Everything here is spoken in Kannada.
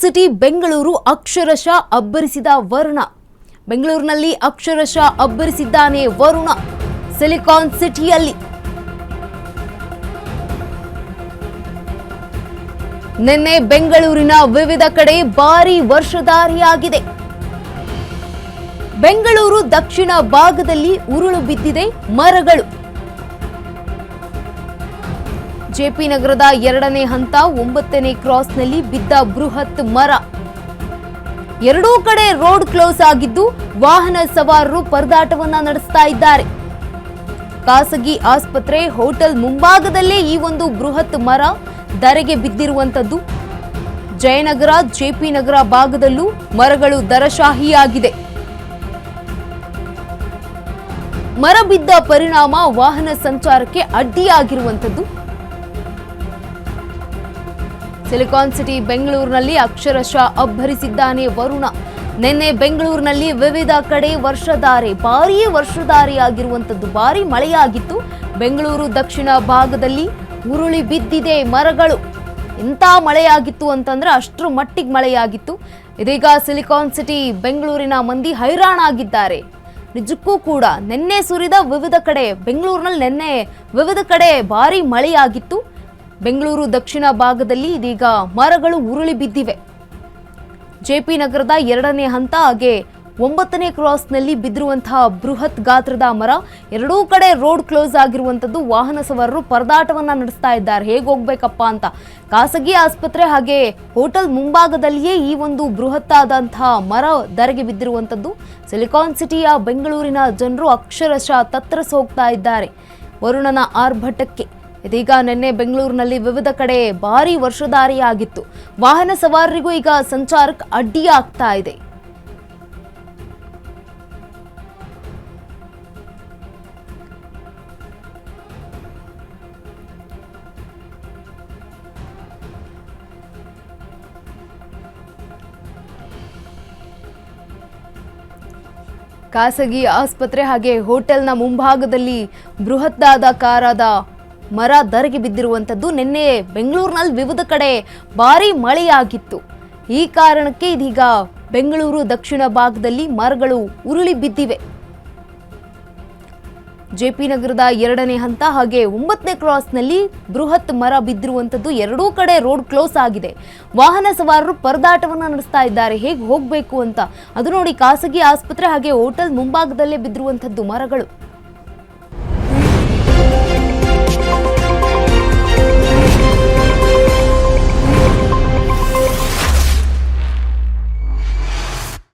ಸಿಟಿ ಬೆಂಗಳೂರು ಅಕ್ಷರಶಃ ಅಬ್ಬರಿಸಿದ ವರುಣ. ಬೆಂಗಳೂರಿನಲ್ಲಿ ಅಕ್ಷರಶಃ ಅಬ್ಬರಿಸಿದ್ದಾನೆ ವರುಣ. ಸಿಲಿಕಾನ್ ಸಿಟಿಯಲ್ಲಿ ನಿನ್ನೆ ಬೆಂಗಳೂರಿನ ವಿವಿಧ ಕಡೆ ಭಾರೀ ವರ್ಷಧಾರಿಯಾಗಿದೆ. ಬೆಂಗಳೂರು ದಕ್ಷಿಣ ಭಾಗದಲ್ಲಿ ಉರುಳು ಬಿದ್ದಿದೆ ಮರಗಳು. ಜೆಪಿ ನಗರದ 2ನೇ ಹಂತ 9ನೇ ಕ್ರಾಸ್ನಲ್ಲಿ ಬಿದ್ದ ಬೃಹತ್ ಮರ. ಎರಡೂ ಕಡೆ ರೋಡ್ ಕ್ಲೋಸ್ ಆಗಿದ್ದು ವಾಹನ ಸವಾರರು ಪರದಾಟವನ್ನ ನಡೆಸ್ತಾ ಇದ್ದಾರೆ. ಖಾಸಗಿ ಆಸ್ಪತ್ರೆ ಹೋಟೆಲ್ ಮುಂಭಾಗದಲ್ಲೇ ಈ ಒಂದು ಬೃಹತ್ ಮರ ಧರೆಗೆ ಬಿದ್ದಿರುವಂತದ್ದು. ಜಯನಗರ ಜೆಪಿ ನಗರ ಭಾಗದಲ್ಲೂ ಮರಗಳು ದರಶಾಹಿಯಾಗಿದೆ. ಮರ ಬಿದ್ದ ಪರಿಣಾಮ ವಾಹನ ಸಂಚಾರಕ್ಕೆ ಅಡ್ಡಿಯಾಗಿರುವಂತದ್ದು. ಸಿಲಿಕಾನ್ ಸಿಟಿ ಬೆಂಗಳೂರಿನಲ್ಲಿ ಅಕ್ಷರಶಃ ಅಬ್ಬರಿಸಿದ್ದಾನೆ ವರುಣ. ನಿನ್ನೆ ಬೆಂಗಳೂರಿನಲ್ಲಿ ವಿವಿಧ ಕಡೆ ಭಾರೀ ವರ್ಷಧಾರಿಯಾಗಿರುವಂತದ್ದು. ಭಾರೀ ಮಳೆಯಾಗಿತ್ತು. ಬೆಂಗಳೂರು ದಕ್ಷಿಣ ಭಾಗದಲ್ಲಿ ಉರುಳಿ ಬಿದ್ದಿದೆ ಮರಗಳು. ಇಂಥ ಮಳೆಯಾಗಿತ್ತು ಅಂತಂದ್ರೆ ಅಷ್ಟರ ಮಟ್ಟಿಗೆ ಮಳೆಯಾಗಿತ್ತು. ಇದೀಗ ಸಿಲಿಕಾನ್ ಸಿಟಿ ಬೆಂಗಳೂರಿನ ಮಂದಿ ಹೈರಾಣಾಗಿದ್ದಾರೆ. ನಿಜಕ್ಕೂ ಕೂಡ ನಿನ್ನೆ ಸುರಿದ ವಿವಿಧ ಕಡೆ ಬೆಂಗಳೂರಿನಲ್ಲಿ ನಿನ್ನೆ ವಿವಿಧ ಕಡೆ ಭಾರೀ ಮಳೆಯಾಗಿತ್ತು. ಬೆಂಗಳೂರು ದಕ್ಷಿಣ ಭಾಗದಲ್ಲಿ ಇದೀಗ ಮರಗಳು ಉರುಳಿ ಬಿದ್ದಿವೆ. ಜೆಪಿ ನಗರದ 2ನೇ ಹಂತ ಹಾಗೆ 9ನೇ ಕ್ರಾಸ್ನಲ್ಲಿ ಬಿದ್ದಿರುವಂತಹ ಬೃಹತ್ ಗಾತ್ರದ ಮರ. ಎರಡೂ ಕಡೆ ರೋಡ್ ಕ್ಲೋಸ್ ಆಗಿರುವಂತದ್ದು. ವಾಹನ ಸವಾರರು ಪರದಾಟವನ್ನ ನಡೆಸ್ತಾ ಇದ್ದಾರೆ, ಹೇಗೆ ಹೋಗ್ಬೇಕಪ್ಪ ಅಂತ. ಖಾಸಗಿ ಆಸ್ಪತ್ರೆ ಹಾಗೆ ಹೋಟೆಲ್ ಮುಂಭಾಗದಲ್ಲಿಯೇ ಈ ಒಂದು ಬೃಹತ್ ಆದಂತಹ ಮರ ಧರೆಗೆ ಬಿದ್ದಿರುವಂತದ್ದು. ಸಿಲಿಕಾನ್ ಸಿಟಿಯ ಬೆಂಗಳೂರಿನ ಜನರು ಅಕ್ಷರಶಃ ತತ್ತರಿಸಿ ಹೋಗ್ತಾ ಇದ್ದಾರೆ ವರುಣನ ಆರ್ಭಟಕ್ಕೆ. ಇದೀಗ ನಿನ್ನೆ ಬೆಂಗಳೂರಿನಲ್ಲಿ ವಿವಿಧ ಕಡೆ ಭಾರೀ ವರ್ಷಧಾರಿಯಾಗಿತ್ತು. ವಾಹನ ಸವಾರರಿಗೂ ಈಗ ಸಂಚಾರಕ್ಕೆ ಅಡ್ಡಿಯಾಗ್ತಾ ಇದೆ. ಖಾಸಗಿ ಆಸ್ಪತ್ರೆ ಹಾಗೆ ಹೋಟೆಲ್ನ ಮುಂಭಾಗದಲ್ಲಿ ಬೃಹದಾಕಾರದ ಮರ ಧರೆಗೆ ಬಿದ್ದಿರುವಂತದ್ದು. ನಿನ್ನೆ ಬೆಂಗಳೂರಿನಲ್ಲಿ ವಿವಿಧ ಕಡೆ ಭಾರೀ ಮಳೆಯಾಗಿತ್ತು. ಈ ಕಾರಣಕ್ಕೆ ಇದೀಗ ಬೆಂಗಳೂರು ದಕ್ಷಿಣ ಭಾಗದಲ್ಲಿ ಮರಗಳು ಉರುಳಿ ಬಿದ್ದಿವೆ. ಜೆಪಿ ನಗರದ 2ನೇ ಹಂತ ಹಾಗೆ 9ನೇ ಕ್ರಾಸ್ನಲ್ಲಿ ಬೃಹತ್ ಮರ ಬಿದ್ದಿರುವಂತದ್ದು. ಎರಡೂ ಕಡೆ ರೋಡ್ ಕ್ಲೋಸ್ ಆಗಿದೆ. ವಾಹನ ಸವಾರರು ಪರದಾಟವನ್ನ ನಡೆಸ್ತಾ ಇದ್ದಾರೆ, ಹೇಗೆ ಹೋಗ್ಬೇಕು ಅಂತ. ಅದು ನೋಡಿ, ಖಾಸಗಿ ಆಸ್ಪತ್ರೆ ಹಾಗೆ ಹೋಟೆಲ್ ಮುಂಭಾಗದಲ್ಲೇ ಬಿದ್ದಿರುವಂತದ್ದು ಮರಗಳು.